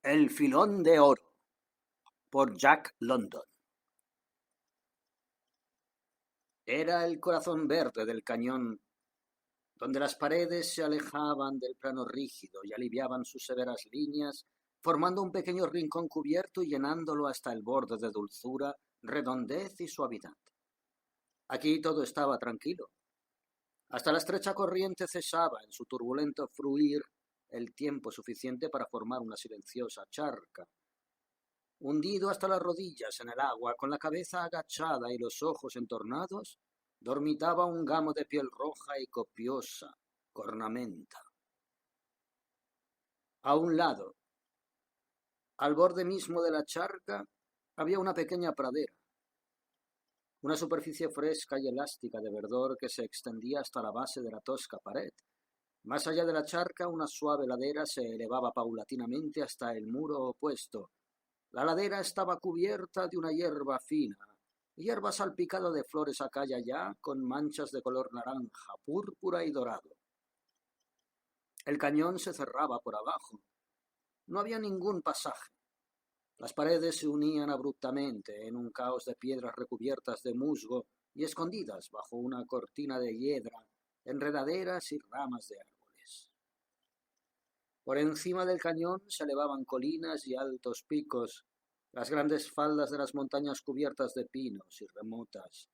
El filón de oro, por Jack London. Era el corazón verde del cañón, donde las paredes se alejaban del plano rígido y aliviaban sus severas líneas, formando un pequeño rincón cubierto y llenándolo hasta el borde de dulzura, redondez y suavidad. Aquí todo estaba tranquilo. Hasta la estrecha corriente cesaba en su turbulento fluir el tiempo suficiente para formar una silenciosa charca. Hundido hasta las rodillas en el agua, con la cabeza agachada y los ojos entornados, dormitaba un gamo de piel roja y copiosa cornamenta. A un lado, al borde mismo de la charca, había una pequeña pradera, una superficie fresca y elástica de verdor que se extendía hasta la base de la tosca pared. Más allá de la charca, una suave ladera se elevaba paulatinamente hasta el muro opuesto. La ladera estaba cubierta de una hierba salpicada de flores acá y allá, con manchas de color naranja, púrpura y dorado. El cañón se cerraba por abajo. No había ningún pasaje. Las paredes se unían abruptamente en un caos de piedras recubiertas de musgo y escondidas bajo una cortina de hiedra, enredaderas y ramas de árboles. Por encima del cañón se elevaban colinas y altos picos, las grandes faldas de las montañas cubiertas de pinos y remotas,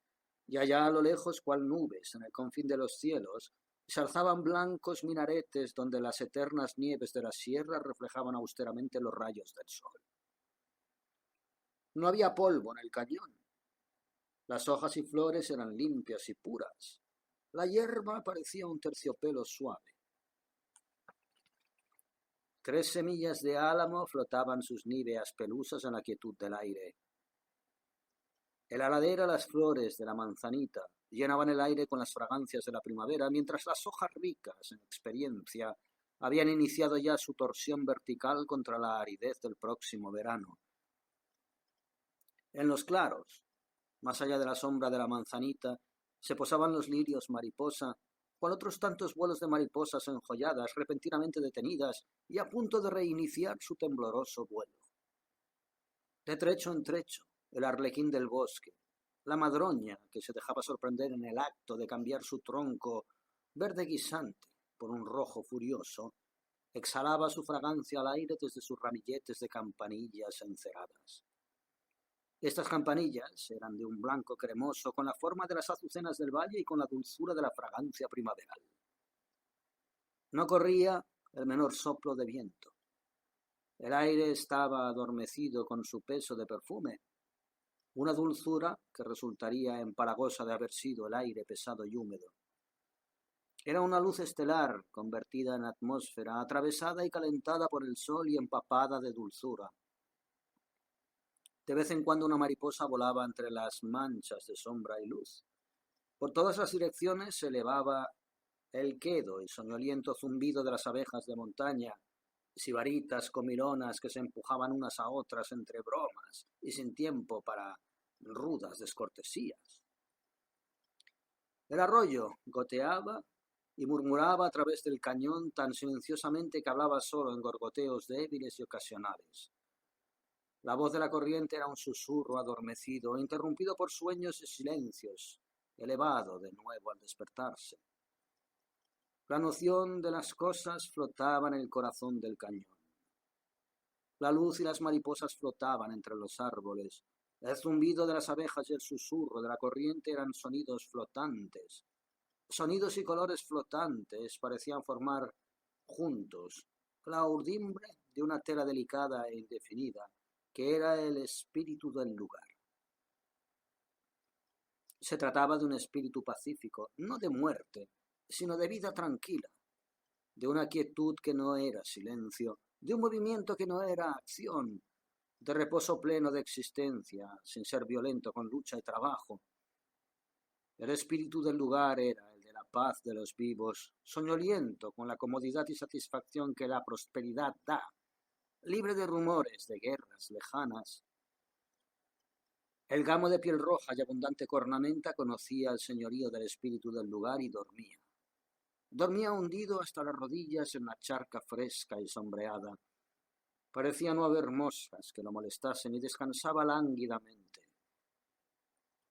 y allá a lo lejos, cual nubes en el confín de los cielos, se alzaban blancos minaretes donde las eternas nieves de la sierra reflejaban austeramente los rayos del sol. No había polvo en el cañón. Las hojas y flores eran limpias y puras. La hierba parecía un terciopelo suave. 3 semillas de álamo flotaban sus níveas pelusas en la quietud del aire. En la ladera las flores de la manzanita llenaban el aire con las fragancias de la primavera, mientras las hojas ricas en experiencia habían iniciado ya su torsión vertical contra la aridez del próximo verano. En los claros, más allá de la sombra de la manzanita, se posaban los lirios mariposa, cual otros tantos vuelos de mariposas enjolladas, repentinamente detenidas y a punto de reiniciar su tembloroso vuelo. De trecho en trecho, el arlequín del bosque, la madroña que se dejaba sorprender en el acto de cambiar su tronco verde guisante por un rojo furioso, exhalaba su fragancia al aire desde sus ramilletes de campanillas enceradas. Estas campanillas eran de un blanco cremoso con la forma de las azucenas del valle y con la dulzura de la fragancia primaveral. No corría el menor soplo de viento. El aire estaba adormecido con su peso de perfume, una dulzura que resultaría empalagosa de haber sido el aire pesado y húmedo. Era una luz estelar convertida en atmósfera, atravesada y calentada por el sol y empapada de dulzura. De vez en cuando una mariposa volaba entre las manchas de sombra y luz. Por todas las direcciones se elevaba el quedo y soñoliento zumbido de las abejas de montaña, sibaritas comilonas que se empujaban unas a otras entre bromas y sin tiempo para rudas descortesías. El arroyo goteaba y murmuraba a través del cañón tan silenciosamente que hablaba solo en gorgoteos débiles y ocasionales. La voz de la corriente era un susurro adormecido, interrumpido por sueños y silencios, elevado de nuevo al despertarse. La noción de las cosas flotaba en el corazón del cañón. La luz y las mariposas flotaban entre los árboles. El zumbido de las abejas y el susurro de la corriente eran sonidos flotantes. Sonidos y colores flotantes parecían formar juntos la urdimbre de una tela delicada e indefinida, que era el espíritu del lugar. Se trataba de un espíritu pacífico, no de muerte, sino de vida tranquila, de una quietud que no era silencio, de un movimiento que no era acción, de reposo pleno de existencia, sin ser violento con lucha y trabajo. El espíritu del lugar era el de la paz de los vivos, soñoliento con la comodidad y satisfacción que la prosperidad da, libre de rumores de guerras lejanas. El gamo de piel roja y abundante cornamenta conocía el señorío del espíritu del lugar y dormía. Dormía hundido hasta las rodillas en la charca fresca y sombreada. Parecía no haber moscas que lo molestasen y descansaba lánguidamente.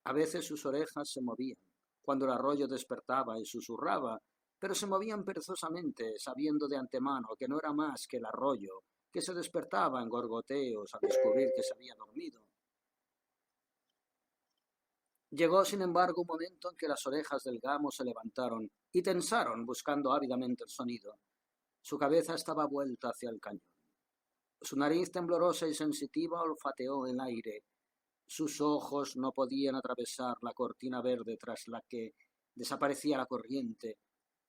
A veces sus orejas se movían, cuando el arroyo despertaba y susurraba, pero se movían perezosamente, sabiendo de antemano que no era más que el arroyo, que se despertaba en gorgoteos al descubrir que se había dormido. Llegó, sin embargo, un momento en que las orejas del gamo se levantaron y tensaron, buscando ávidamente el sonido. Su cabeza estaba vuelta hacia el cañón. Su nariz temblorosa y sensitiva olfateó el aire. Sus ojos no podían atravesar la cortina verde tras la que desaparecía la corriente,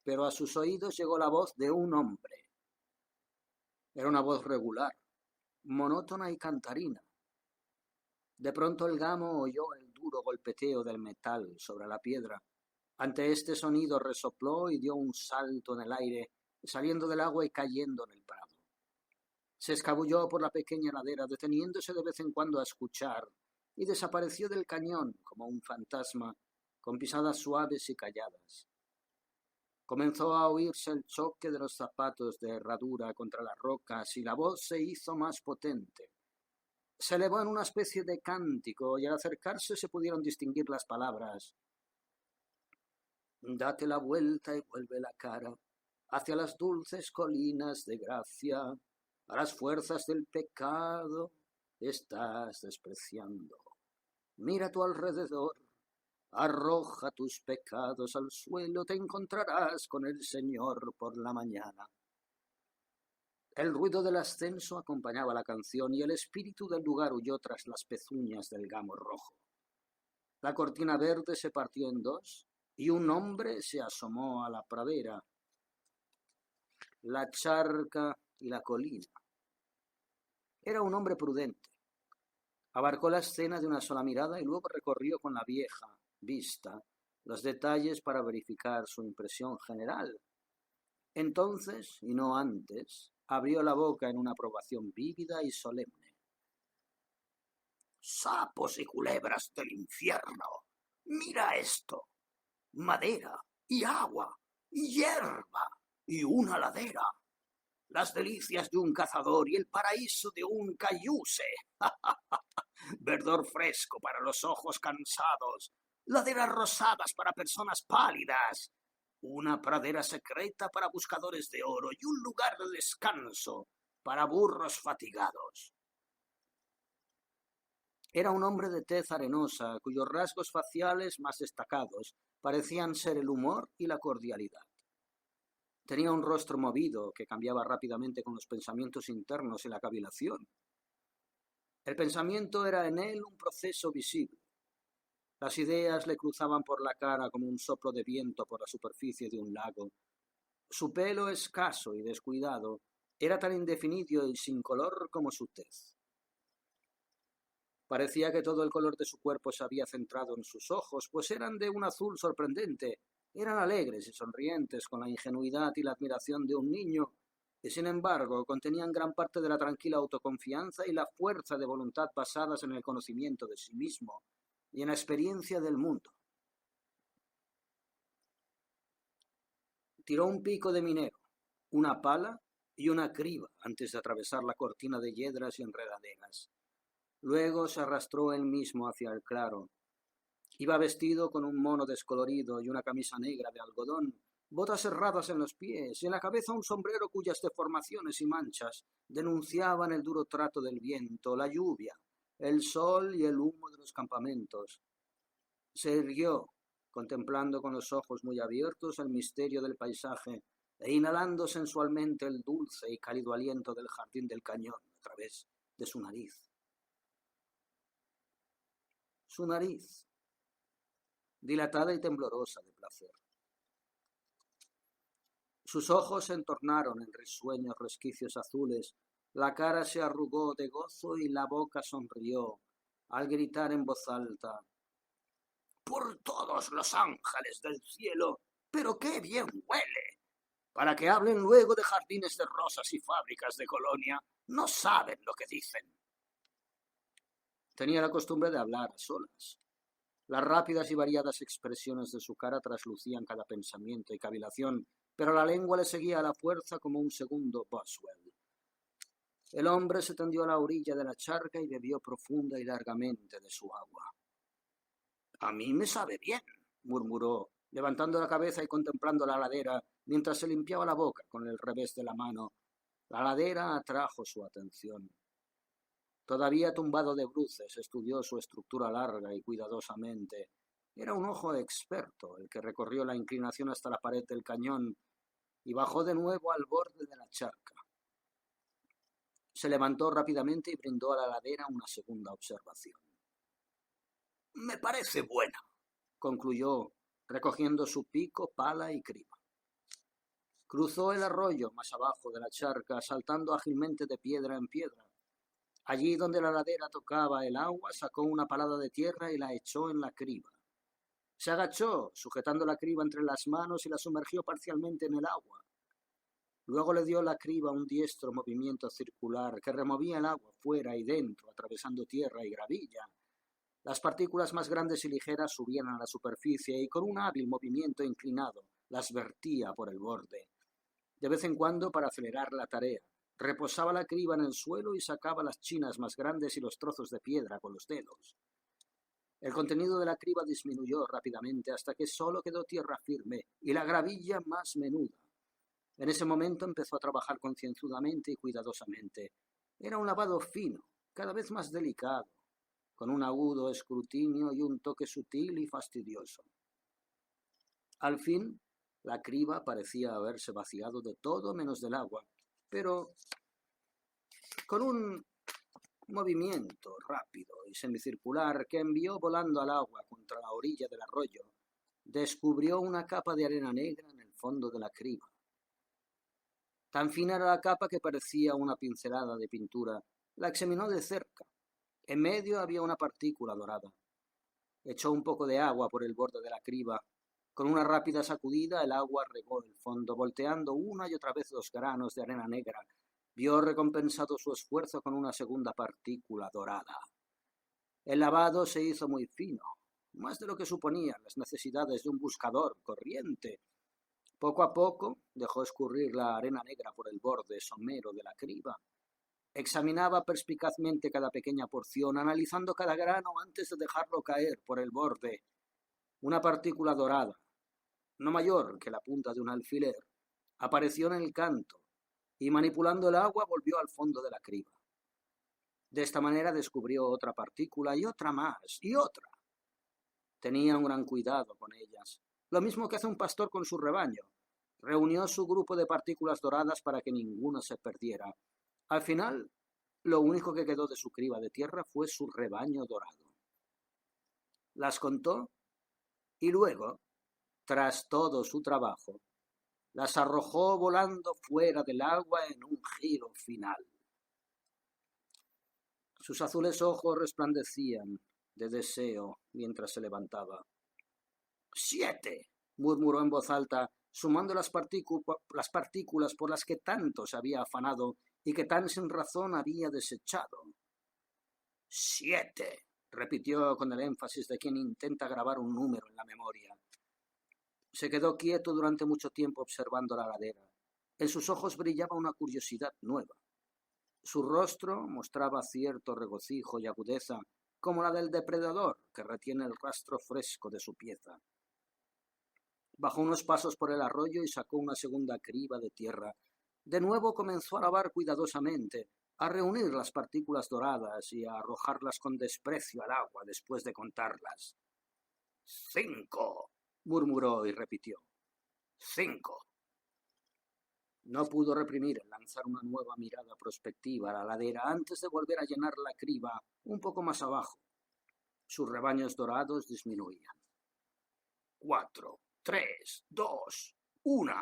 pero a sus oídos llegó la voz de un hombre. Era una voz regular, monótona y cantarina. De pronto el gamo oyó el duro golpeteo del metal sobre la piedra. Ante este sonido resopló y dio un salto en el aire, saliendo del agua y cayendo en el prado. Se escabulló por la pequeña ladera, deteniéndose de vez en cuando a escuchar, y desapareció del cañón como un fantasma, con pisadas suaves y calladas. Comenzó a oírse el choque de los zapatos de herradura contra las rocas y la voz se hizo más potente. Se elevó en una especie de cántico y al acercarse se pudieron distinguir las palabras: date la vuelta y vuelve la cara hacia las dulces colinas de gracia, a las fuerzas del pecado estás despreciando. Mira a tu alrededor, arroja tus pecados al suelo, te encontrarás con el Señor por la mañana. El ruido del ascenso acompañaba la canción y el espíritu del lugar huyó tras las pezuñas del gamo rojo. La cortina verde se partió en dos y un hombre se asomó a la pradera, la charca y la colina. Era un hombre prudente. Abarcó la escena de una sola mirada y luego recorrió con la vieja vista los detalles para verificar su impresión general. Entonces, y no antes, abrió la boca en una aprobación vívida y solemne. ¡Sapos y culebras del infierno! ¡Mira esto! Madera y agua y hierba y una ladera. Las delicias de un cazador y el paraíso de un cayuse. Verdor fresco para los ojos cansados, laderas rosadas para personas pálidas, una pradera secreta para buscadores de oro y un lugar de descanso para burros fatigados. Era un hombre de tez arenosa, cuyos rasgos faciales más destacados parecían ser el humor y la cordialidad. Tenía un rostro movido que cambiaba rápidamente con los pensamientos internos y la cavilación. El pensamiento era en él un proceso visible. Las ideas le cruzaban por la cara como un soplo de viento por la superficie de un lago. Su pelo escaso y descuidado era tan indefinido y sin color como su tez. Parecía que todo el color de su cuerpo se había centrado en sus ojos, pues eran de un azul sorprendente, eran alegres y sonrientes con la ingenuidad y la admiración de un niño, y sin embargo contenían gran parte de la tranquila autoconfianza y la fuerza de voluntad basadas en el conocimiento de sí mismo y en la experiencia del mundo. Tiró un pico de minero, una pala y una criba antes de atravesar la cortina de hiedras y enredaderas. Luego se arrastró él mismo hacia el claro. Iba vestido con un mono descolorido y una camisa negra de algodón, botas cerradas en los pies y en la cabeza un sombrero cuyas deformaciones y manchas denunciaban el duro trato del viento, la lluvia, el sol y el humo de los campamentos. Se irguió, contemplando con los ojos muy abiertos el misterio del paisaje e inhalando sensualmente el dulce y cálido aliento del jardín del cañón a través de su nariz. Su nariz, dilatada y temblorosa de placer. Sus ojos se entornaron en risueños resquicios azules, la cara se arrugó de gozo y la boca sonrió al gritar en voz alta: ¡por todos los ángeles del cielo! ¡Pero qué bien huele! Para que hablen luego de jardines de rosas y fábricas de colonia, no saben lo que dicen. Tenía la costumbre de hablar a solas. Las rápidas y variadas expresiones de su cara traslucían cada pensamiento y cavilación, pero la lengua le seguía a la fuerza como un segundo Boswell. El hombre se tendió a la orilla de la charca y bebió profunda y largamente de su agua. «A mí me sabe bien», murmuró, levantando la cabeza y contemplando la ladera mientras se limpiaba la boca con el revés de la mano. La ladera atrajo su atención. Todavía tumbado de bruces, estudió su estructura larga y cuidadosamente. Era un ojo experto el que recorrió la inclinación hasta la pared del cañón y bajó de nuevo al borde de la charca. Se levantó rápidamente y brindó a la ladera una segunda observación. «Me parece buena», concluyó, recogiendo su pico, pala y criba. Cruzó el arroyo más abajo de la charca, saltando ágilmente de piedra en piedra. Allí donde la ladera tocaba el agua, sacó una palada de tierra y la echó en la criba. Se agachó, sujetando la criba entre las manos y la sumergió parcialmente en el agua. Luego le dio la criba un diestro movimiento circular que removía el agua fuera y dentro, atravesando tierra y gravilla. Las partículas más grandes y ligeras subían a la superficie y con un hábil movimiento inclinado las vertía por el borde. De vez en cuando, para acelerar la tarea, reposaba la criba en el suelo y sacaba las chinas más grandes y los trozos de piedra con los dedos. El contenido de la criba disminuyó rápidamente hasta que solo quedó tierra firme y la gravilla más menuda. En ese momento empezó a trabajar concienzudamente y cuidadosamente. Era un lavado fino, cada vez más delicado, con un agudo escrutinio y un toque sutil y fastidioso. Al fin, la criba parecía haberse vaciado de todo menos del agua, pero con un movimiento rápido y semicircular que envió volando al agua contra la orilla del arroyo, descubrió una capa de arena negra en el fondo de la criba. Tan fina era la capa que parecía una pincelada de pintura. La examinó de cerca. En medio había una partícula dorada. Echó un poco de agua por el borde de la criba. Con una rápida sacudida, el agua regó el fondo, volteando una y otra vez los granos de arena negra. Vio recompensado su esfuerzo con una segunda partícula dorada. El lavado se hizo muy fino, más de lo que suponían las necesidades de un buscador corriente. Poco a poco dejó escurrir la arena negra por el borde somero de la criba. Examinaba perspicazmente cada pequeña porción, analizando cada grano antes de dejarlo caer por el borde. Una partícula dorada, no mayor que la punta de un alfiler, apareció en el canto y manipulando el agua volvió al fondo de la criba. De esta manera descubrió otra partícula y otra más y otra. Tenía un gran cuidado con ellas, lo mismo que hace un pastor con su rebaño. Reunió su grupo de partículas doradas para que ninguna se perdiera. Al final, lo único que quedó de su criba de tierra fue su rebaño dorado. Las contó y luego, tras todo su trabajo, las arrojó volando fuera del agua en un giro final. Sus azules ojos resplandecían de deseo mientras se levantaba. «¡7!», murmuró en voz alta, sumando las partículas por las que tanto se había afanado y que tan sin razón había desechado. «7», repitió con el énfasis de quien intenta grabar un número en la memoria. Se quedó quieto durante mucho tiempo observando la ladera. En sus ojos brillaba una curiosidad nueva. Su rostro mostraba cierto regocijo y agudeza, como la del depredador que retiene el rastro fresco de su pieza. Bajó unos pasos por el arroyo y sacó una segunda criba de tierra. De nuevo comenzó a lavar cuidadosamente, a reunir las partículas doradas y a arrojarlas con desprecio al agua después de contarlas. «5», murmuró y repitió. «5». No pudo reprimir el lanzar una nueva mirada prospectiva a la ladera antes de volver a llenar la criba un poco más abajo. Sus rebaños dorados disminuían. 4, 3, 2, 1.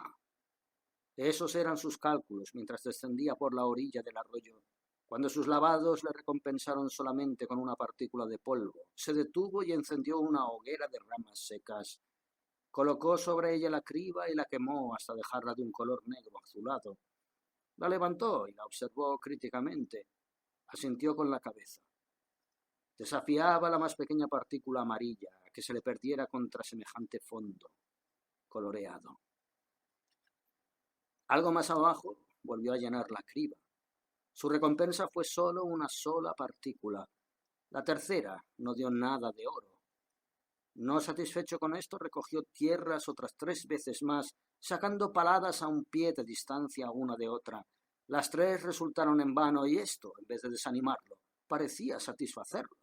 Esos eran sus cálculos mientras descendía por la orilla del arroyo. Cuando sus lavados le recompensaron solamente con una partícula de polvo, se detuvo y encendió una hoguera de ramas secas. Colocó sobre ella la criba y la quemó hasta dejarla de un color negro azulado. La levantó y la observó críticamente. Asintió con la cabeza. Desafiaba la más pequeña partícula amarilla a que se le perdiera contra semejante fondo coloreado. Algo más abajo volvió a llenar la criba. Su recompensa fue solo una sola partícula. La tercera no dio nada de oro. No satisfecho con esto, recogió tierras otras 3 veces más, sacando paladas a un pie de distancia una de otra. Las 3 resultaron en vano y esto, en vez de desanimarlo, parecía satisfacerlo.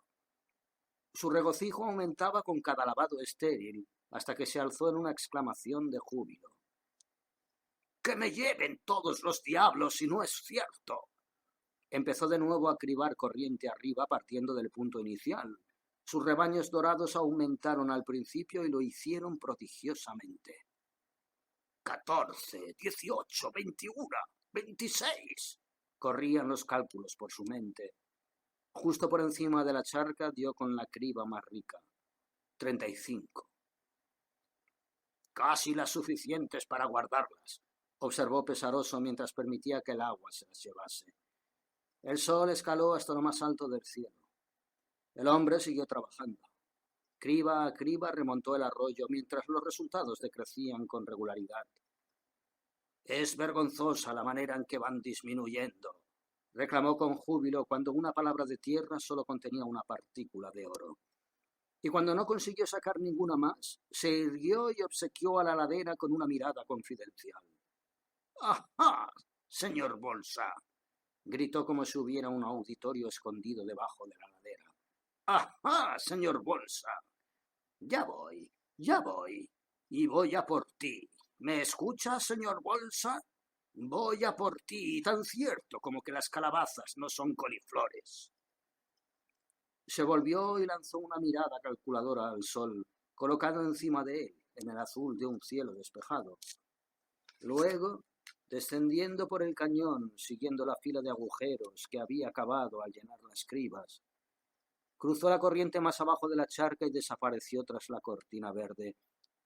Su regocijo aumentaba con cada lavado estéril, hasta que se alzó en una exclamación de júbilo. ¡Que me lleven todos los diablos si no es cierto! Empezó de nuevo a cribar corriente arriba partiendo del punto inicial. Sus rebaños dorados aumentaron al principio y lo hicieron prodigiosamente. 14, 18, 21, 26. Corrían los cálculos por su mente. Justo por encima de la charca dio con la criba más rica. 35. Casi las suficientes para guardarlas, observó pesaroso mientras permitía que el agua se las llevase. El sol escaló hasta lo más alto del cielo. El hombre siguió trabajando. Criba a criba remontó el arroyo mientras los resultados decrecían con regularidad. Es vergonzosa la manera en que van disminuyendo, reclamó con júbilo cuando una palabra de tierra solo contenía una partícula de oro. Y cuando no consiguió sacar ninguna más, se irguió y obsequió a la ladera con una mirada confidencial. ¡Ajá, señor Bolsa! Gritó como si hubiera un auditorio escondido debajo de la ladera. ¡Ajá, señor Bolsa! Ya voy, y voy a por ti. ¿Me escucha, señor Bolsa? Voy a por ti, tan cierto como que las calabazas no son coliflores. Se volvió y lanzó una mirada calculadora al sol, colocado encima de él, en el azul de un cielo despejado. Luego, descendiendo por el cañón, siguiendo la fila de agujeros que había cavado al llenar las cribas, cruzó la corriente más abajo de la charca y desapareció tras la cortina verde.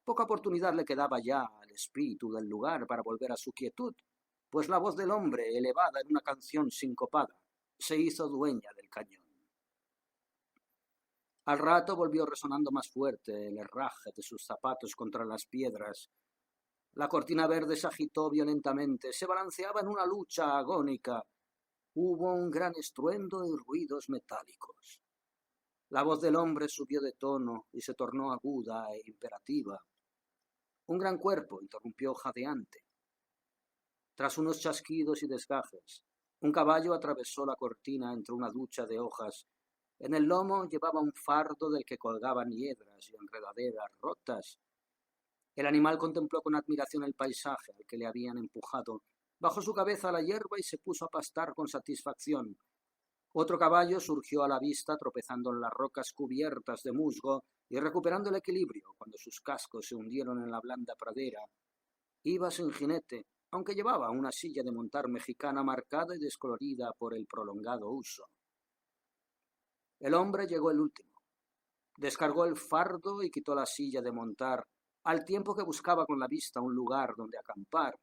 Poca oportunidad le quedaba ya al espíritu del lugar para volver a su quietud, pues la voz del hombre, elevada en una canción sincopada, se hizo dueña del cañón. Al rato volvió resonando más fuerte el herraje de sus zapatos contra las piedras. La cortina verde se agitó violentamente, se balanceaba en una lucha agónica. Hubo un gran estruendo y ruidos metálicos. La voz del hombre subió de tono y se tornó aguda e imperativa. Un gran cuerpo interrumpió jadeante. Tras unos chasquidos y desgajes, un caballo atravesó la cortina entre una ducha de hojas. En el lomo llevaba un fardo del que colgaban hiedras y enredaderas rotas. El animal contempló con admiración el paisaje al que le habían empujado. Bajó su cabeza a la hierba y se puso a pastar con satisfacción. Otro caballo surgió a la vista tropezando en las rocas cubiertas de musgo y recuperando el equilibrio cuando sus cascos se hundieron en la blanda pradera. Iba sin jinete, aunque llevaba una silla de montar mexicana marcada y descolorida por el prolongado uso. El hombre llegó el último. Descargó el fardo y quitó la silla de montar, al tiempo que buscaba con la vista un lugar donde acampar.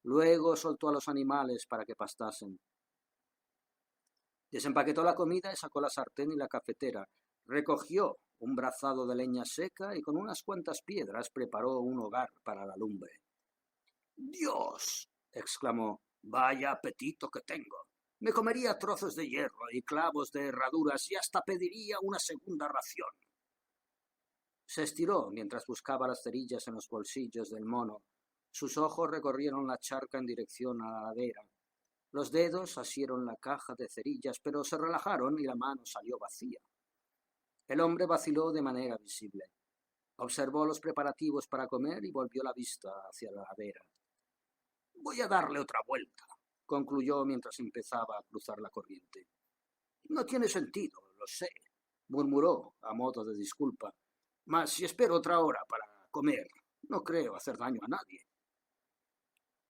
Luego soltó a los animales para que pastasen. Desempaquetó la comida y sacó la sartén y la cafetera. Recogió un brazado de leña seca y con unas cuantas piedras preparó un hogar para la lumbre. ¡Dios!, exclamó. ¡Vaya apetito que tengo! Me comería trozos de hierro y clavos de herraduras y hasta pediría una segunda ración. Se estiró mientras buscaba las cerillas en los bolsillos del mono. Sus ojos recorrieron la charca en dirección a la ladera. Los dedos asieron la caja de cerillas, pero se relajaron y la mano salió vacía. El hombre vaciló de manera visible. Observó los preparativos para comer y volvió la vista hacia la ladera. «Voy a darle otra vuelta», concluyó mientras empezaba a cruzar la corriente. «No tiene sentido, lo sé», murmuró a modo de disculpa. «Mas si espero otra hora para comer, no creo hacer daño a nadie».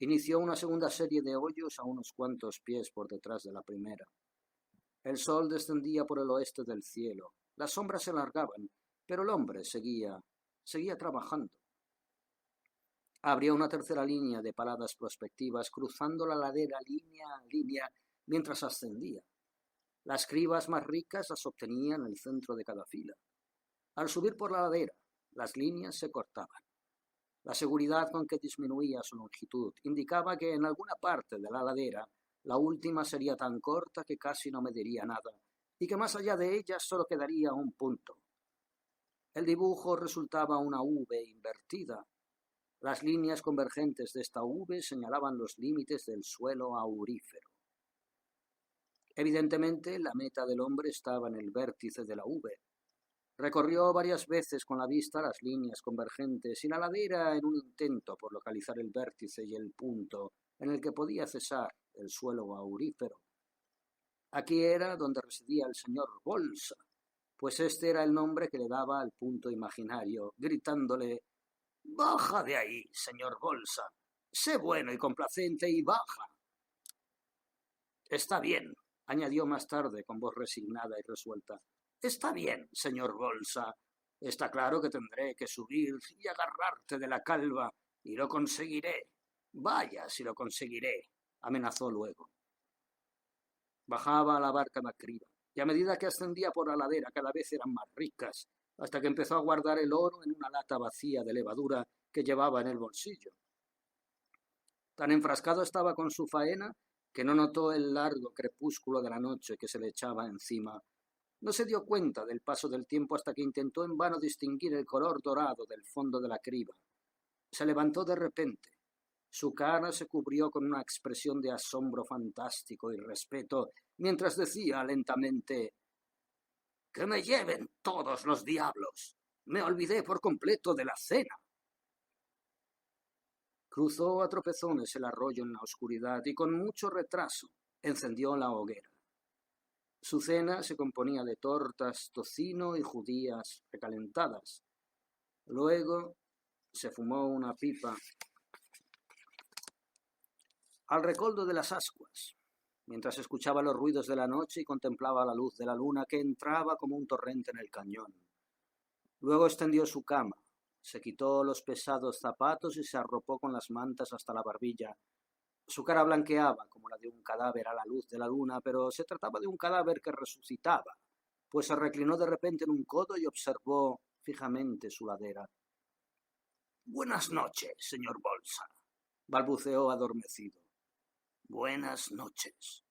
Inició una segunda serie de hoyos a unos cuantos pies por detrás de la primera. El sol descendía por el oeste del cielo. Las sombras se alargaban, pero el hombre seguía trabajando. Abrió una tercera línea de paladas prospectivas, cruzando la ladera línea a línea mientras ascendía. Las cribas más ricas las obtenía en el centro de cada fila. Al subir por la ladera, las líneas se cortaban. La seguridad con que disminuía su longitud indicaba que en alguna parte de la ladera La última sería tan corta que casi no mediría nada, y que más allá de ella solo quedaría un punto. El dibujo resultaba una V invertida. Las líneas convergentes de esta V señalaban los límites del suelo aurífero. Evidentemente, la meta del hombre estaba en el vértice de la V. Recorrió varias veces con la vista las líneas convergentes y la ladera en un intento por localizar el vértice y el punto en el que podía cesar el suelo aurífero. Aquí era donde residía el señor Bolsa, pues este era el nombre que le daba al punto imaginario, gritándole: «Baja de ahí, señor Bolsa. Sé bueno y complacente y baja». «Está bien», añadió más tarde con voz resignada y resuelta. «Está bien, señor Bolsa. Está claro que tendré que subir y agarrarte de la calva, y lo conseguiré. Vaya si lo conseguiré», amenazó luego. Bajaba a la barca MacCriba, y a medida que ascendía por la ladera cada vez eran más ricas, hasta que empezó a guardar el oro en una lata vacía de levadura que llevaba en el bolsillo. Tan enfrascado estaba con su faena que no notó el largo crepúsculo de la noche que se le echaba encima. No se dio cuenta del paso del tiempo hasta que intentó en vano distinguir el color dorado del fondo de la criba. Se levantó de repente. Su cara se cubrió con una expresión de asombro fantástico y respeto, mientras decía lentamente: «¡Que me lleven todos los diablos! Me olvidé por completo de la cena». Cruzó a tropezones el arroyo en la oscuridad y con mucho retraso encendió la hoguera. Su cena se componía de tortas, tocino y judías recalentadas. Luego se fumó una pipa al recoldo de las ascuas, mientras escuchaba los ruidos de la noche y contemplaba la luz de la luna que entraba como un torrente en el cañón. Luego extendió su cama, se quitó los pesados zapatos y se arropó con las mantas hasta la barbilla. Su cara blanqueaba como la de un cadáver a la luz de la luna, pero se trataba de un cadáver que resucitaba, pues se reclinó de repente en un codo y observó fijamente su ladera. «Buenas noches, señor Bolsa», balbuceó adormecido. «Buenas noches».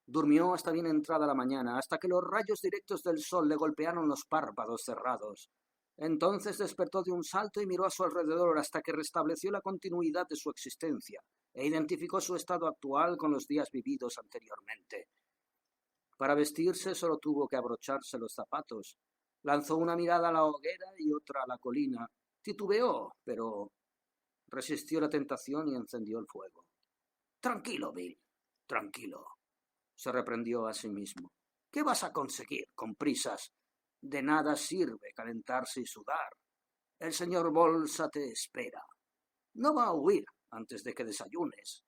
Durmió hasta bien entrada la mañana, hasta que los rayos directos del sol le golpearon los párpados cerrados. Entonces despertó de un salto y miró a su alrededor hasta que restableció la continuidad de su existencia e identificó su estado actual con los días vividos anteriormente. Para vestirse solo tuvo que abrocharse los zapatos. Lanzó una mirada a la hoguera y otra a la colina. Titubeó, pero resistió la tentación y encendió el fuego. «Tranquilo, Bill, tranquilo», se reprendió a sí mismo. «¿Qué vas a conseguir con prisas? De nada sirve calentarse y sudar. El señor Bolsa te espera. No va a huir antes de que desayunes.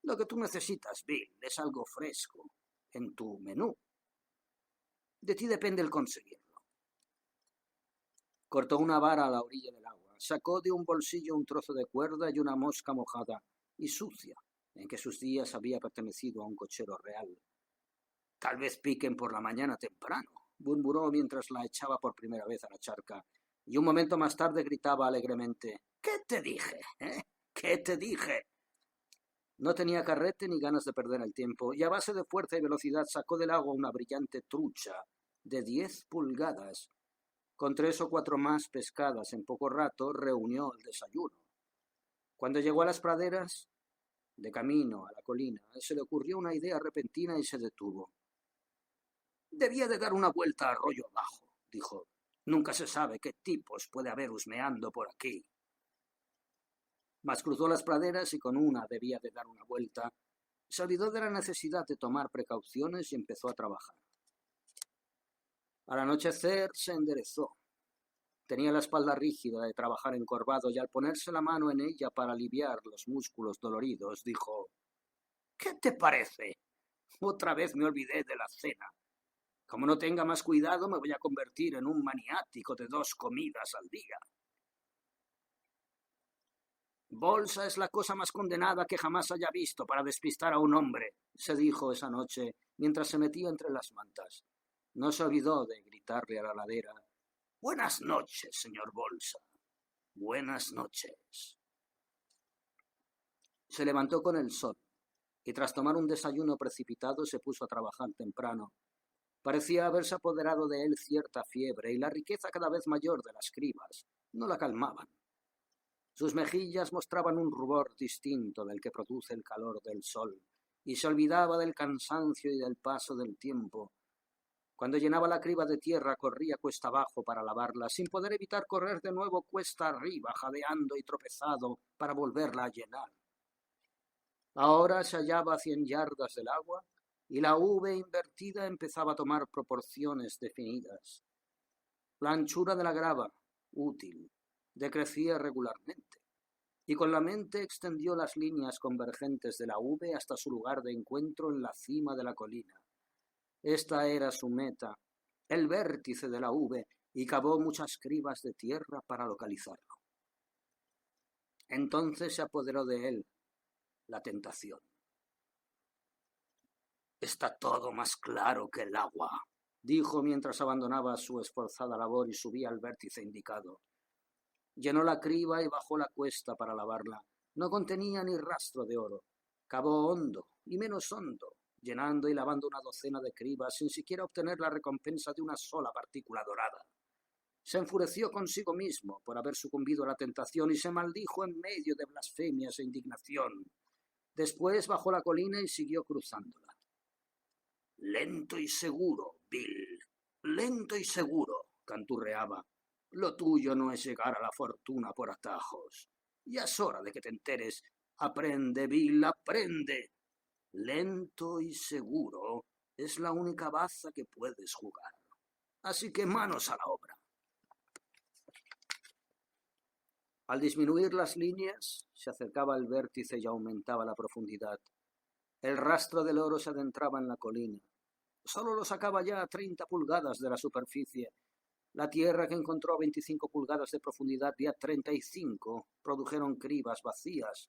Lo que tú necesitas, Bill, es algo fresco en tu menú. De ti depende el conseguirlo». Cortó una vara a la orilla del agua, sacó de un bolsillo un trozo de cuerda y una mosca mojada y sucia, en que sus días había pertenecido a un cochero real. «Tal vez piquen por la mañana temprano», murmuró mientras la echaba por primera vez a la charca, y un momento más tarde gritaba alegremente: «¿Qué te dije? ¿Qué te dije?». No tenía carrete ni ganas de perder el tiempo, y a base de fuerza y velocidad sacó del agua una brillante trucha de 10 pulgadas. Con 3 o 4 más pescadas en poco rato reunió el desayuno. Cuando llegó a las praderas, de camino a la colina, se le ocurrió una idea repentina y se detuvo. «Debía de dar una vuelta arroyo abajo», dijo. «Nunca se sabe qué tipos puede haber husmeando por aquí». Mas cruzó las praderas y con una debía de dar una vuelta. Se olvidó de la necesidad de tomar precauciones y empezó a trabajar. Al anochecer se enderezó. Tenía la espalda rígida de trabajar encorvado y al ponerse la mano en ella para aliviar los músculos doloridos, dijo: «¿Qué te parece? Otra vez me olvidé de la cena. Como no tenga más cuidado, me voy a convertir en un maniático de 2 comidas al día». «Bolsa es la cosa más condenada que jamás haya visto para despistar a un hombre», se dijo esa noche mientras se metía entre las mantas. No se olvidó de gritarle a la ladera: «Buenas noches, señor Bolsa. Buenas noches». Se levantó con el sol. y tras tomar un desayuno precipitado se puso a trabajar temprano. Parecía haberse apoderado de él cierta fiebre, y la riqueza cada vez mayor de las cribas no la calmaban. Sus mejillas mostraban un rubor distinto del que produce el calor del sol, y se olvidaba del cansancio y del paso del tiempo. Cuando llenaba la criba de tierra, corría cuesta abajo para lavarla, sin poder evitar correr de nuevo cuesta arriba, jadeando y tropezado para volverla a llenar. Ahora se hallaba a 100 yardas del agua, y la V invertida empezaba a tomar proporciones definidas. La anchura de la grava, útil, decrecía regularmente, y con la mente extendió las líneas convergentes de la V hasta su lugar de encuentro en la cima de la colina. Esta era su meta, el vértice de la V, y cavó muchas cribas de tierra para localizarlo. Entonces se apoderó de él la tentación. «Está todo más claro que el agua», dijo mientras abandonaba su esforzada labor y subía al vértice indicado. Llenó la criba y bajó la cuesta para lavarla. No contenía ni rastro de oro. Cavó hondo y menos hondo, llenando y lavando una docena de cribas sin siquiera obtener la recompensa de una sola partícula dorada. Se enfureció consigo mismo por haber sucumbido a la tentación y se maldijo en medio de blasfemias e indignación. Después bajó la colina y siguió cruzándola. «Lento y seguro, Bill, lento y seguro», canturreaba. «Lo tuyo no es llegar a la fortuna por atajos. Ya es hora de que te enteres. Aprende, Bill, aprende. Lento y seguro es la única baza que puedes jugar. Así que manos a la obra». Al disminuir las líneas, se acercaba al vértice y aumentaba la profundidad. El rastro del oro se adentraba en la colina. Solo lo sacaba ya a 30 pulgadas de la superficie. La tierra, que encontró a 25 pulgadas de profundidad y a 35, produjeron cribas vacías.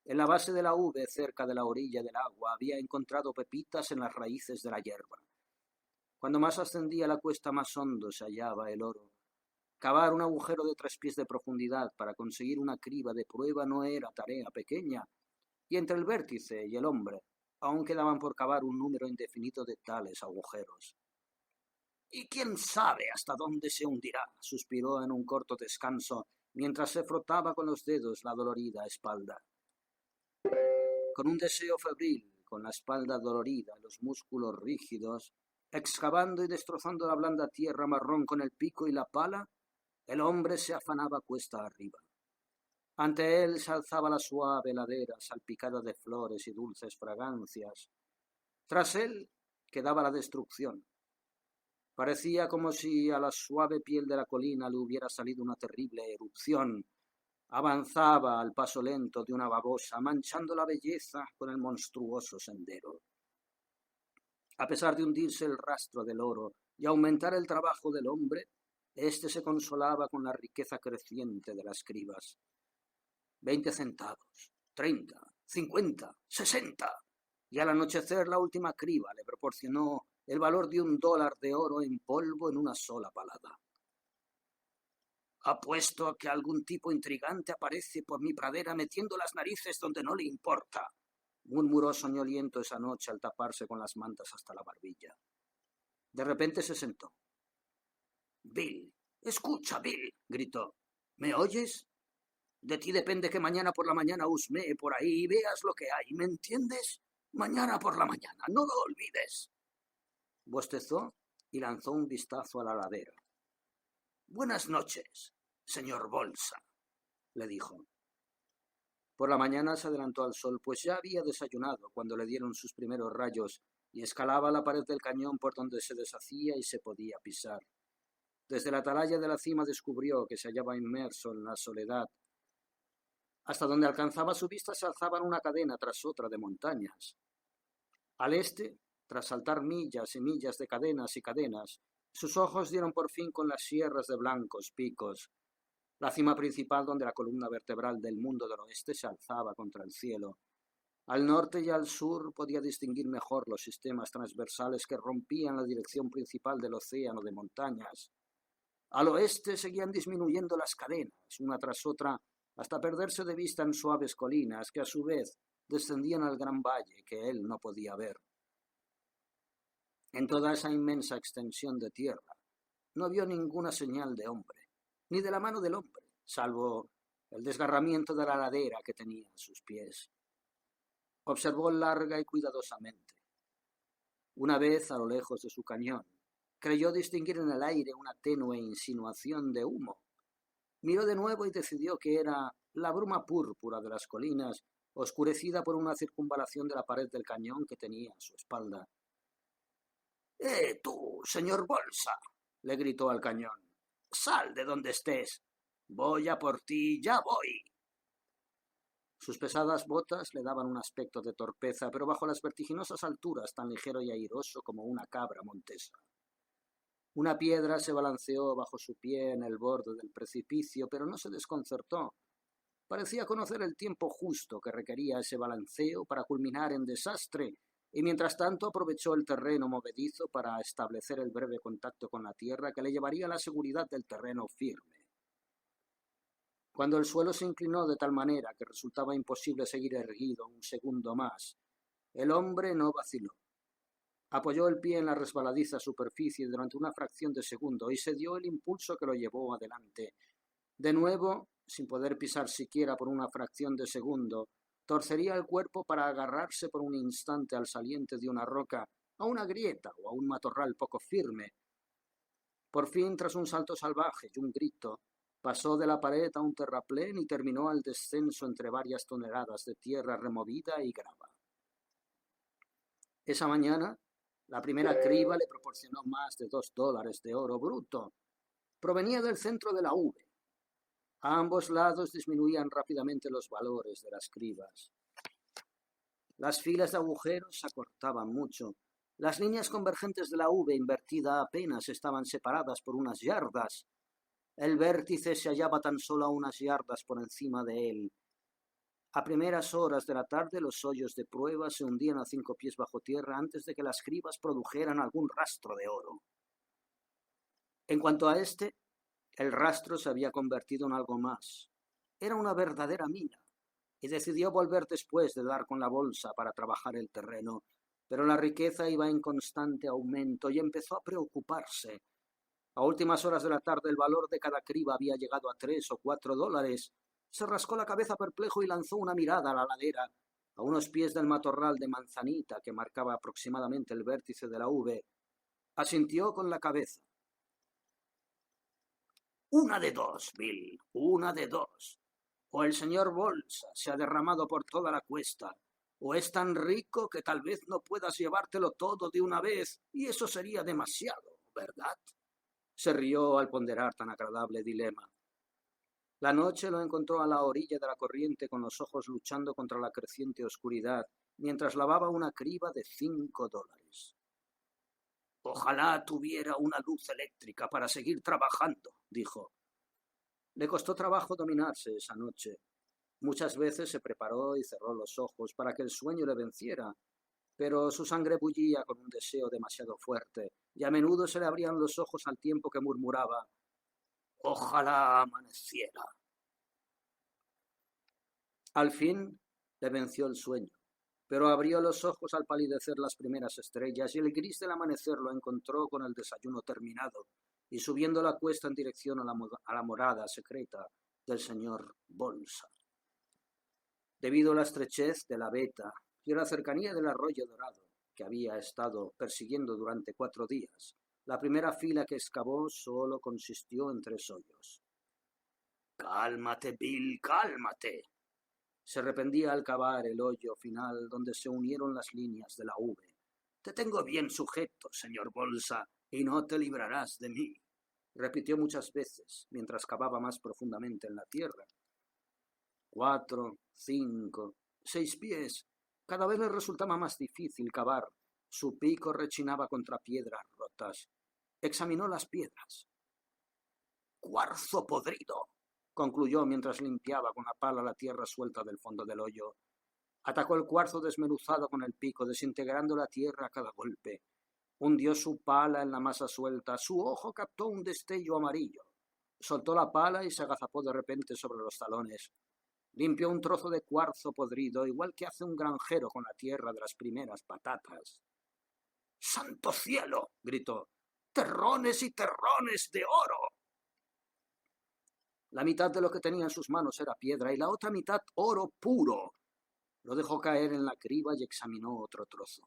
En la base de la V, cerca de la orilla del agua, había encontrado pepitas en las raíces de la hierba. Cuando más ascendía la cuesta, más hondo se hallaba el oro. Cavar un agujero de 3 pies de profundidad para conseguir una criba de prueba no era tarea pequeña, y entre el vértice y el hombre aún quedaban por cavar un número indefinido de tales agujeros. «Y quién sabe hasta dónde se hundirá», suspiró en un corto descanso, mientras se frotaba con los dedos la dolorida espalda. Con un deseo febril, con la espalda dolorida, los músculos rígidos, excavando y destrozando la blanda tierra marrón con el pico y la pala, el hombre se afanaba cuesta arriba. Ante él se alzaba la suave ladera salpicada de flores y dulces fragancias. Tras él quedaba la destrucción. Parecía como si a la suave piel de la colina le hubiera salido una terrible erupción. Avanzaba al paso lento de una babosa, manchando la belleza con el monstruoso sendero. A pesar de hundirse el rastro del oro y aumentar el trabajo del hombre, éste se consolaba con la riqueza creciente de las cribas. 20 centavos, 30, 50, 60, y al anochecer la última criba le proporcionó el valor de $1 de oro en polvo en una sola palada. «Apuesto a que algún tipo intrigante aparece por mi pradera metiendo las narices donde no le importa», murmuró soñoliento esa noche al taparse con las mantas hasta la barbilla. De repente se sentó. «Bill, escucha, Bill», gritó. «¿Me oyes? De ti depende que mañana por la mañana husmee por ahí y veas lo que hay, ¿me entiendes? Mañana por la mañana, no lo olvides». Bostezó y lanzó un vistazo a la ladera. «Buenas noches, señor Bolsa», le dijo. Por la mañana se adelantó al sol, pues ya había desayunado cuando le dieron sus primeros rayos y escalaba la pared del cañón por donde se deshacía y se podía pisar. Desde la atalaya de la cima descubrió que se hallaba inmerso en la soledad. Hasta donde alcanzaba su vista se alzaban una cadena tras otra de montañas. Al este, tras saltar millas y millas de cadenas y cadenas, sus ojos dieron por fin con las sierras de blancos picos. La cima principal, donde la columna vertebral del mundo del oeste se alzaba contra el cielo. Al norte y al sur podía distinguir mejor los sistemas transversales que rompían la dirección principal del océano de montañas. Al oeste seguían disminuyendo las cadenas, una tras otra, hasta perderse de vista en suaves colinas que a su vez descendían al gran valle que él no podía ver. En toda esa inmensa extensión de tierra no vio ninguna señal de hombre, ni de la mano del hombre, salvo el desgarramiento de la ladera que tenía a sus pies. Observó larga y cuidadosamente. Una vez, a lo lejos de su cañón, creyó distinguir en el aire una tenue insinuación de humo. Miró de nuevo y decidió que era la bruma púrpura de las colinas, oscurecida por una circunvalación de la pared del cañón que tenía a su espalda. Tú, señor Bolsa! —le gritó al cañón. —Sal de donde estés. Voy a por ti, ya voy. Sus pesadas botas le daban un aspecto de torpeza, pero bajo las vertiginosas alturas tan ligero y airoso como una cabra montesa. Una piedra se balanceó bajo su pie en el borde del precipicio, pero no se desconcertó. Parecía conocer el tiempo justo que requería ese balanceo para culminar en desastre, y mientras tanto aprovechó el terreno movedizo para establecer el breve contacto con la tierra que le llevaría a la seguridad del terreno firme. Cuando el suelo se inclinó de tal manera que resultaba imposible seguir erguido un segundo más, el hombre no vaciló. Apoyó el pie en la resbaladiza superficie durante una fracción de segundo y se dio el impulso que lo llevó adelante. De nuevo, sin poder pisar siquiera por una fracción de segundo, torcería el cuerpo para agarrarse por un instante al saliente de una roca, a una grieta o a un matorral poco firme. Por fin, tras un salto salvaje y un grito, pasó de la pared a un terraplén y terminó al descenso entre varias toneladas de tierra removida y grava. Esa mañana, la primera criba le proporcionó más de $2 de oro bruto. Provenía del centro de la V. A ambos lados disminuían rápidamente los valores de las cribas. Las filas de agujeros se acortaban mucho. Las líneas convergentes de la V invertida apenas estaban separadas por unas yardas. El vértice se hallaba tan solo a unas yardas por encima de él. A primeras horas de la tarde los hoyos de prueba se hundían a 5 pies bajo tierra antes de que las cribas produjeran algún rastro de oro. En cuanto a este, el rastro se había convertido en algo más. Era una verdadera mina, y decidió volver después de dar con la bolsa para trabajar el terreno, pero la riqueza iba en constante aumento y empezó a preocuparse. A últimas horas de la tarde el valor de cada criba había llegado a $3 o $4. Se rascó la cabeza perplejo y lanzó una mirada a la ladera, a unos pies del matorral de manzanita que marcaba aproximadamente el vértice de la V. Asintió con la cabeza. Una de dos, Bill, una de dos. O el señor Bolsa se ha derramado por toda la cuesta, o es tan rico que tal vez no puedas llevártelo todo de una vez, y eso sería demasiado, ¿verdad? Se rió al ponderar tan agradable dilema. La noche lo encontró a la orilla de la corriente con los ojos luchando contra la creciente oscuridad, mientras lavaba una criba de $5. Ojalá tuviera una luz eléctrica para seguir trabajando, dijo. Le costó trabajo dominarse esa noche. Muchas veces se preparó y cerró los ojos para que el sueño le venciera, pero su sangre bullía con un deseo demasiado fuerte, y a menudo se le abrían los ojos al tiempo que murmuraba: «Ojalá amaneciera». Al fin le venció el sueño, pero abrió los ojos al palidecer las primeras estrellas y el gris del amanecer lo encontró con el desayuno terminado y subiendo la cuesta en dirección a la morada secreta del señor Bolsa. Debido a la estrechez de la veta y a la cercanía del arroyo dorado que había estado persiguiendo durante 4 días, la primera fila que excavó solo consistió en 3 hoyos. «Cálmate, Bill, cálmate», se arrepentía al cavar el hoyo final donde se unieron las líneas de la V. «Te tengo bien sujeto, señor Bolsa, y no te librarás de mí», repitió muchas veces mientras cavaba más profundamente en la tierra. 4, 5, 6 pies. Cada vez le resultaba más difícil cavar. Su pico rechinaba contra piedras rotas. Examinó las piedras. «Cuarzo podrido», concluyó mientras limpiaba con la pala la tierra suelta del fondo del hoyo. Atacó el cuarzo desmenuzado con el pico, desintegrando la tierra a cada golpe. Hundió su pala en la masa suelta. Su ojo captó un destello amarillo. Soltó la pala y se agazapó de repente sobre los talones. Limpió un trozo de cuarzo podrido, igual que hace un granjero con la tierra de las primeras patatas. ¡Santo cielo!, gritó. ¡Terrones y terrones de oro! La mitad de lo que tenía en sus manos era piedra y la otra mitad oro puro. Lo dejó caer en la criba y examinó otro trozo.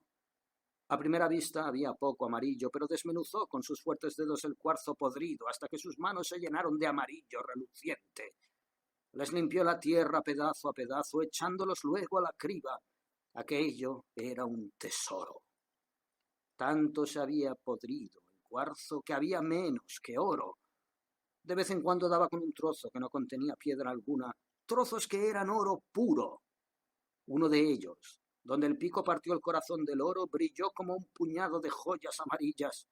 A primera vista había poco amarillo, pero desmenuzó con sus fuertes dedos el cuarzo podrido hasta que sus manos se llenaron de amarillo reluciente. Les limpió la tierra pedazo a pedazo, echándolos luego a la criba. Aquello era un tesoro. Tanto se había podrido el cuarzo que había menos que oro. De vez en cuando daba con un trozo que no contenía piedra alguna, trozos que eran oro puro. Uno de ellos, donde el pico partió el corazón del oro, brilló como un puñado de joyas amarillas.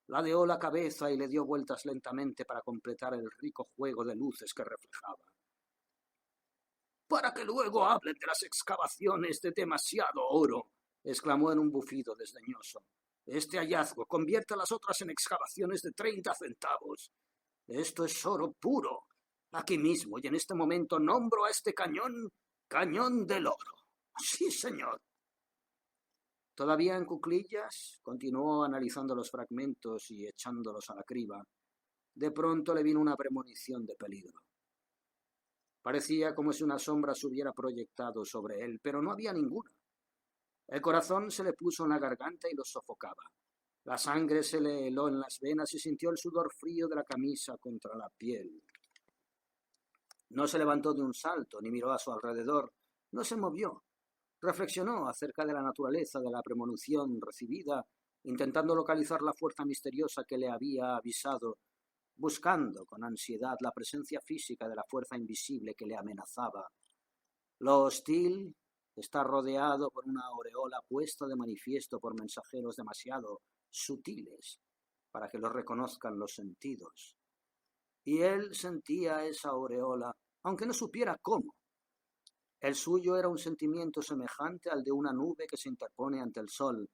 Ladeó la cabeza y le dio vueltas lentamente para completar el rico juego de luces que reflejaba. «Para que luego hablen de las excavaciones de demasiado oro», exclamó en un bufido desdeñoso. «Este hallazgo convierte a las otras en excavaciones de 30 centavos. Esto es oro puro. Aquí mismo y en este momento nombro a este cañón Cañón del Oro. Sí, señor». Todavía en cuclillas, continuó analizando los fragmentos y echándolos a la criba. De pronto le vino una premonición de peligro. Parecía como si una sombra se hubiera proyectado sobre él, pero no había ninguna. El corazón se le puso en la garganta y lo sofocaba. La sangre se le heló en las venas y sintió el sudor frío de la camisa contra la piel. No se levantó de un salto, ni miró a su alrededor. No se movió. Reflexionó acerca de la naturaleza de la premonición recibida, intentando localizar la fuerza misteriosa que le había avisado, buscando con ansiedad la presencia física de la fuerza invisible que le amenazaba. Lo hostil está rodeado por una aureola puesta de manifiesto por mensajeros demasiado sutiles para que lo reconozcan los sentidos. Y él sentía esa aureola, aunque no supiera cómo. El suyo era un sentimiento semejante al de una nube que se interpone ante el sol.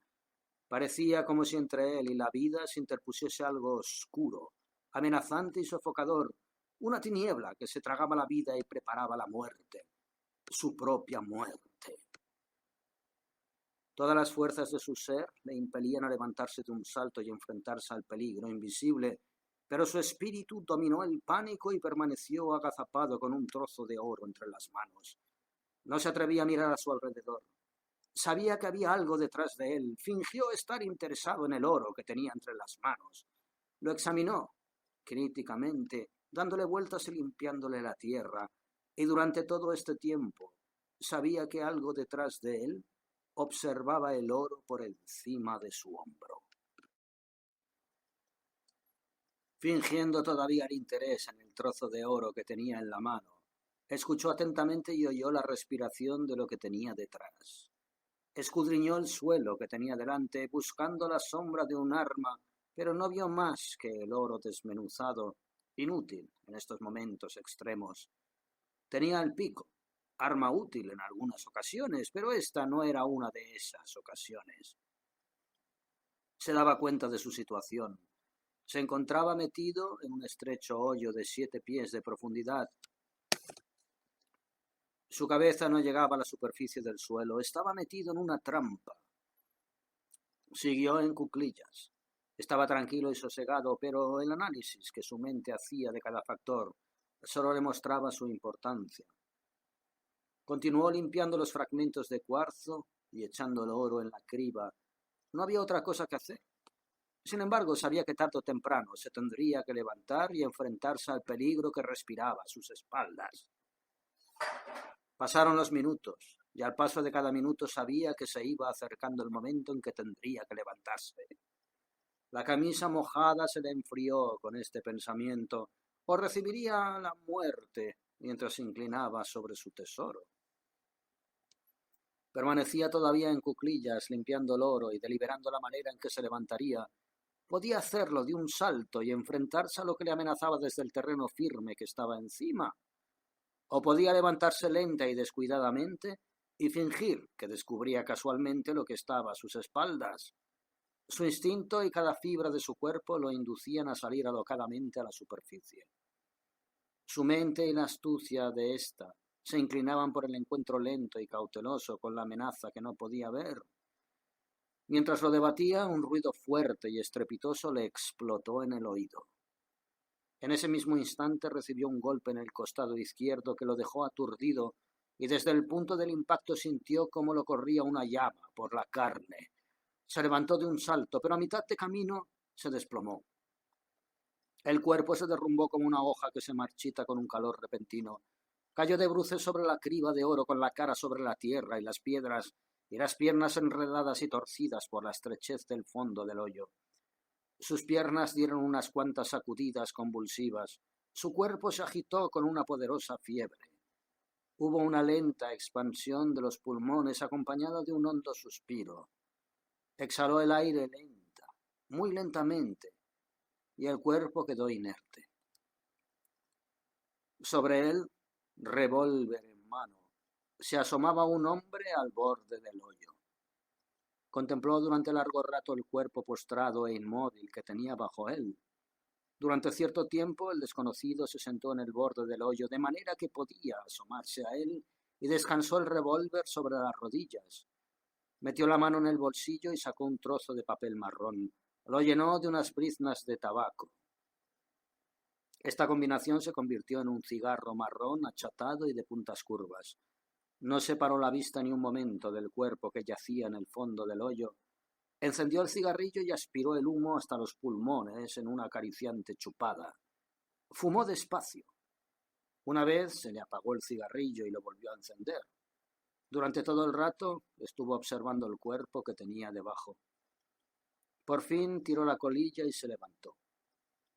Parecía como si entre él y la vida se interpusiese algo oscuro, amenazante y sofocador, una tiniebla que se tragaba la vida y preparaba la muerte, su propia muerte. Todas las fuerzas de su ser le impelían a levantarse de un salto y enfrentarse al peligro invisible, pero su espíritu dominó el pánico y permaneció agazapado con un trozo de oro entre las manos. No se atrevía a mirar a su alrededor. Sabía que había algo detrás de él. Fingió estar interesado en el oro que tenía entre las manos. Lo examinó críticamente, dándole vueltas y limpiándole la tierra, y durante todo este tiempo sabía que algo detrás de él observaba el oro por encima de su hombro. Fingiendo todavía el interés en el trozo de oro que tenía en la mano, escuchó atentamente y oyó la respiración de lo que tenía detrás. Escudriñó el suelo que tenía delante, buscando la sombra de un arma, pero no vio más que el oro desmenuzado, inútil en estos momentos extremos. Tenía el pico, arma útil en algunas ocasiones, pero esta no era una de esas ocasiones. Se daba cuenta de su situación. Se encontraba metido en un estrecho hoyo de 7 pies de profundidad. Su cabeza no llegaba a la superficie del suelo, estaba metido en una trampa. Siguió en cuclillas. Estaba tranquilo y sosegado, pero el análisis que su mente hacía de cada factor solo le mostraba su importancia. Continuó limpiando los fragmentos de cuarzo y echando el oro en la criba. No había otra cosa que hacer. Sin embargo, sabía que tarde o temprano se tendría que levantar y enfrentarse al peligro que respiraba a sus espaldas. Pasaron los minutos, y al paso de cada minuto sabía que se iba acercando el momento en que tendría que levantarse. La camisa mojada se le enfrió con este pensamiento, o recibiría la muerte mientras se inclinaba sobre su tesoro. Permanecía todavía en cuclillas, limpiando el oro y deliberando la manera en que se levantaría. Podía hacerlo de un salto y enfrentarse a lo que le amenazaba desde el terreno firme que estaba encima. O podía levantarse lenta y descuidadamente y fingir que descubría casualmente lo que estaba a sus espaldas. Su instinto y cada fibra de su cuerpo lo inducían a salir alocadamente a la superficie. Su mente y la astucia de ésta se inclinaban por el encuentro lento y cauteloso con la amenaza que no podía ver. Mientras lo debatía, un ruido fuerte y estrepitoso le explotó en el oído. En ese mismo instante recibió un golpe en el costado izquierdo que lo dejó aturdido y desde el punto del impacto sintió cómo lo corría una llama por la carne. Se levantó de un salto, pero a mitad de camino se desplomó. El cuerpo se derrumbó como una hoja que se marchita con un calor repentino. Cayó de bruces sobre la criba de oro con la cara sobre la tierra y las piedras y las piernas enredadas y torcidas por la estrechez del fondo del hoyo. Sus piernas dieron unas cuantas sacudidas convulsivas. Su cuerpo se agitó con una poderosa fiebre. Hubo una lenta expansión de los pulmones acompañada de un hondo suspiro. Exhaló el aire lenta, muy lentamente, y el cuerpo quedó inerte. Sobre él, revólver en mano, se asomaba un hombre al borde del hoyo. Contempló durante largo rato el cuerpo postrado e inmóvil que tenía bajo él. Durante cierto tiempo el desconocido se sentó en el borde del hoyo de manera que podía asomarse a él y descansó el revólver sobre las rodillas. Metió la mano en el bolsillo y sacó un trozo de papel marrón. Lo llenó de unas briznas de tabaco. Esta combinación se convirtió en un cigarro marrón achatado y de puntas curvas. No separó la vista ni un momento del cuerpo que yacía en el fondo del hoyo. Encendió el cigarrillo y aspiró el humo hasta los pulmones en una acariciante chupada. Fumó despacio. Una vez se le apagó el cigarrillo y lo volvió a encender. Durante todo el rato estuvo observando el cuerpo que tenía debajo. Por fin tiró la colilla y se levantó.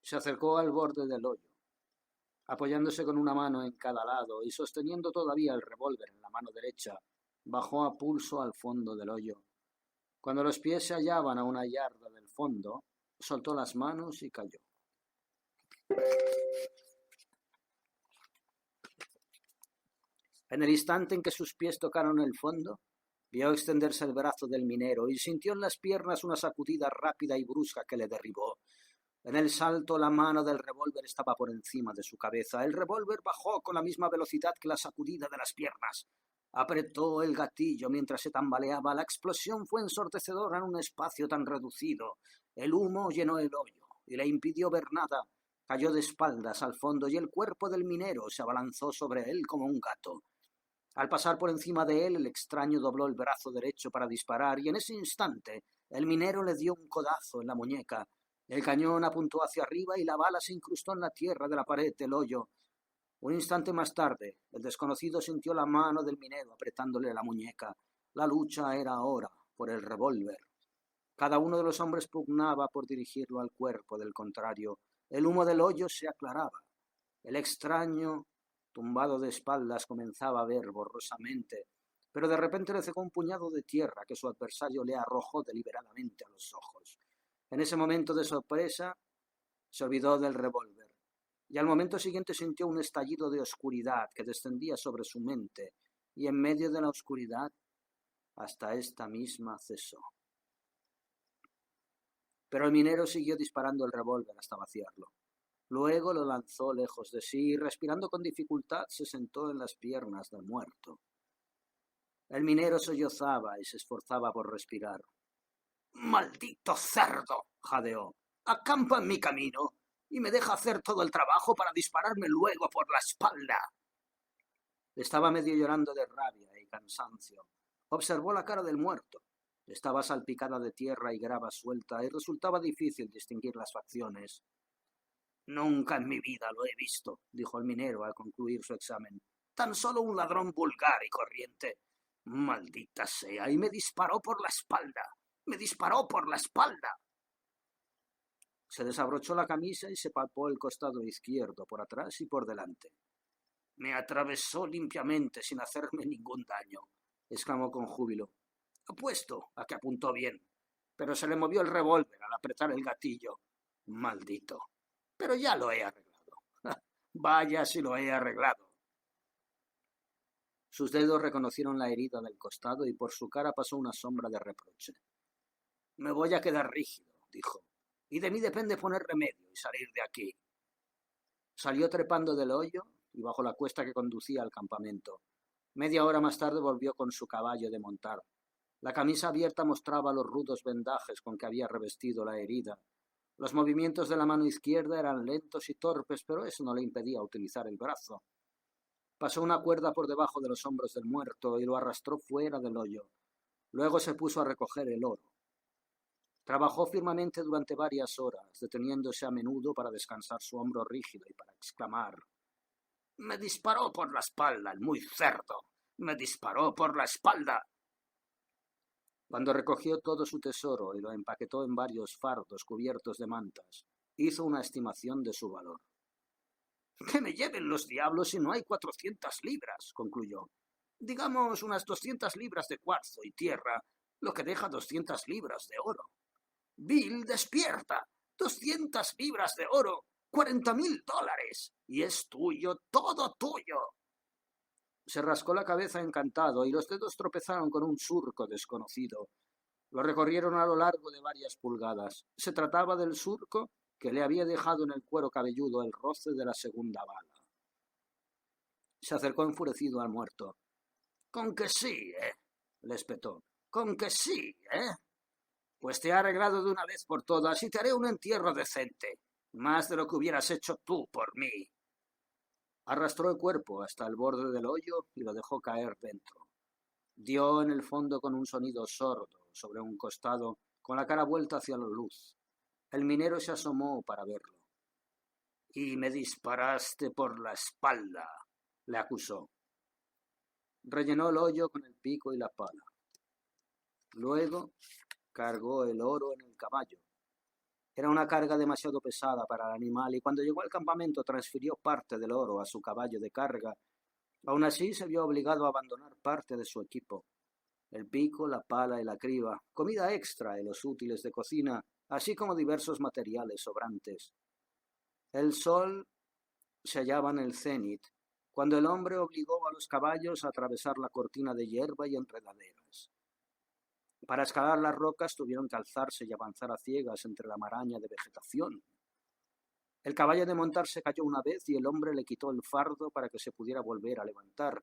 Se acercó al borde del hoyo. Apoyándose con una mano en cada lado y sosteniendo todavía el revólver en la mano derecha, bajó a pulso al fondo del hoyo. Cuando los pies se hallaban a una yarda del fondo, soltó las manos y cayó. En el instante en que sus pies tocaron el fondo, vio extenderse el brazo del minero y sintió en las piernas una sacudida rápida y brusca que le derribó. En el salto la mano del revólver estaba por encima de su cabeza. El revólver bajó con la misma velocidad que la sacudida de las piernas. Apretó el gatillo mientras se tambaleaba. La explosión fue ensordecedora en un espacio tan reducido. El humo llenó el hoyo y le impidió ver nada. Cayó de espaldas al fondo y el cuerpo del minero se abalanzó sobre él como un gato. Al pasar por encima de él, el extraño dobló el brazo derecho para disparar y en ese instante el minero le dio un codazo en la muñeca. El cañón apuntó hacia arriba y la bala se incrustó en la tierra de la pared del hoyo. Un instante más tarde, el desconocido sintió la mano del minero apretándole la muñeca. La lucha era ahora por el revólver. Cada uno de los hombres pugnaba por dirigirlo al cuerpo del contrario. El humo del hoyo se aclaraba. El extraño, tumbado de espaldas, comenzaba a ver borrosamente, pero de repente le cegó un puñado de tierra que su adversario le arrojó deliberadamente a los ojos. En ese momento de sorpresa, se olvidó del revólver, y al momento siguiente sintió un estallido de oscuridad que descendía sobre su mente, y en medio de la oscuridad, hasta esta misma cesó. Pero el minero siguió disparando el revólver hasta vaciarlo. Luego lo lanzó lejos de sí y, respirando con dificultad, se sentó en las piernas del muerto. El minero sollozaba y se esforzaba por respirar. «¡Maldito cerdo!», jadeó. «Acampa en mi camino y me deja hacer todo el trabajo para dispararme luego por la espalda». Estaba medio llorando de rabia y cansancio. Observó la cara del muerto. Estaba salpicada de tierra y grava suelta y resultaba difícil distinguir las facciones. «Nunca en mi vida lo he visto», dijo el minero al concluir su examen. «Tan solo un ladrón vulgar y corriente. Maldita sea, y me disparó por la espalda. ¡Me disparó por la espalda!». Se desabrochó la camisa y se palpó el costado izquierdo por atrás y por delante. «Me atravesó limpiamente sin hacerme ningún daño», exclamó con júbilo. «Apuesto a que apuntó bien, pero se le movió el revólver al apretar el gatillo. Maldito. Pero ya lo he arreglado. Vaya si lo he arreglado». Sus dedos reconocieron la herida del costado y por su cara pasó una sombra de reproche. «Me voy a quedar rígido», dijo, «y de mí depende poner remedio y salir de aquí». Salió trepando del hoyo y bajo la cuesta que conducía al campamento. Media hora más tarde volvió con su caballo de montar. La camisa abierta mostraba los rudos vendajes con que había revestido la herida. Los movimientos de la mano izquierda eran lentos y torpes, pero eso no le impedía utilizar el brazo. Pasó una cuerda por debajo de los hombros del muerto y lo arrastró fuera del hoyo. Luego se puso a recoger el oro. Trabajó firmemente durante varias horas, deteniéndose a menudo para descansar su hombro rígido y para exclamar: «Me disparó por la espalda el muy cerdo. Me disparó por la espalda». Cuando recogió todo su tesoro y lo empaquetó en varios fardos cubiertos de mantas, hizo una estimación de su valor. «Que me lleven los diablos si no hay 400 libras», concluyó. «Digamos unas 200 libras de cuarzo y tierra, lo que deja 200 libras de oro». «Bill, despierta. 200 libras de oro. $40,000. Y es tuyo, todo tuyo». Se rascó la cabeza encantado y los dedos tropezaron con un surco desconocido. Lo recorrieron a lo largo de varias pulgadas. Se trataba del surco que le había dejado en el cuero cabelludo el roce de la segunda bala. Se acercó enfurecido al muerto. «Con que sí, le espetó. «Con que sí, Pues te he arreglado de una vez por todas y te haré un entierro decente, más de lo que hubieras hecho tú por mí». Arrastró el cuerpo hasta el borde del hoyo y lo dejó caer dentro. Dio en el fondo con un sonido sordo sobre un costado, con la cara vuelta hacia la luz. El minero se asomó para verlo. «Y me disparaste por la espalda», le acusó. Rellenó el hoyo con el pico y la pala. Luego cargó el oro en el caballo. Era una carga demasiado pesada para el animal y cuando llegó al campamento transfirió parte del oro a su caballo de carga. Aún así se vio obligado a abandonar parte de su equipo. El pico, la pala y la criba, comida extra y los útiles de cocina, así como diversos materiales sobrantes. El sol se hallaba en el cenit, cuando el hombre obligó a los caballos a atravesar la cortina de hierba y enredaderas. Para escalar las rocas tuvieron que alzarse y avanzar a ciegas entre la maraña de vegetación. El caballo de montar se cayó una vez y el hombre le quitó el fardo para que se pudiera volver a levantar.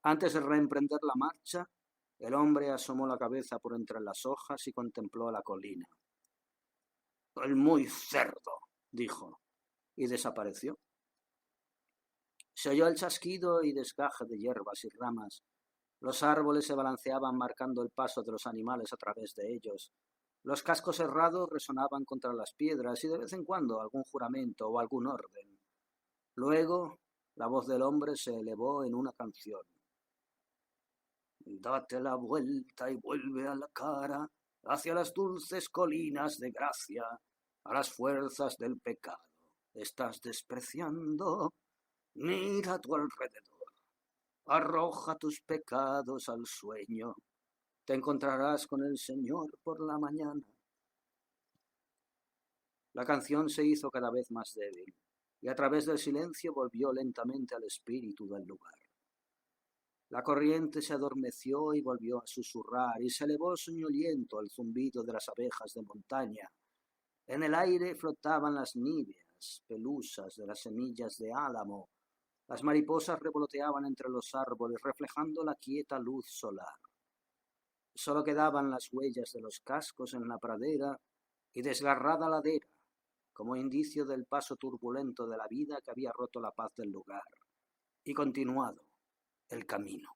Antes de reemprender la marcha, el hombre asomó la cabeza por entre las hojas y contempló la colina. «El muy cerdo», dijo, y desapareció. Se oyó el chasquido y desgaje de hierbas y ramas. Los árboles se balanceaban marcando el paso de los animales a través de ellos. Los cascos herrados resonaban contra las piedras y de vez en cuando algún juramento o algún orden. Luego, la voz del hombre se elevó en una canción. «Date la vuelta y vuelve a la cara hacia las dulces colinas de gracia, a las fuerzas del pecado. Estás despreciando. Mira a tu alrededor. Arroja tus pecados al sueño. Te encontrarás con el Señor por la mañana». La canción se hizo cada vez más débil, y a través del silencio volvió lentamente al espíritu del lugar. La corriente se adormeció y volvió a susurrar, y se elevó soñoliento el zumbido de las abejas de montaña. En el aire flotaban las níveas pelusas de las semillas de álamo. Las mariposas revoloteaban entre los árboles, reflejando la quieta luz solar. Solo quedaban las huellas de los cascos en la pradera y desgarrada ladera, como indicio del paso turbulento de la vida que había roto la paz del lugar y continuado el camino.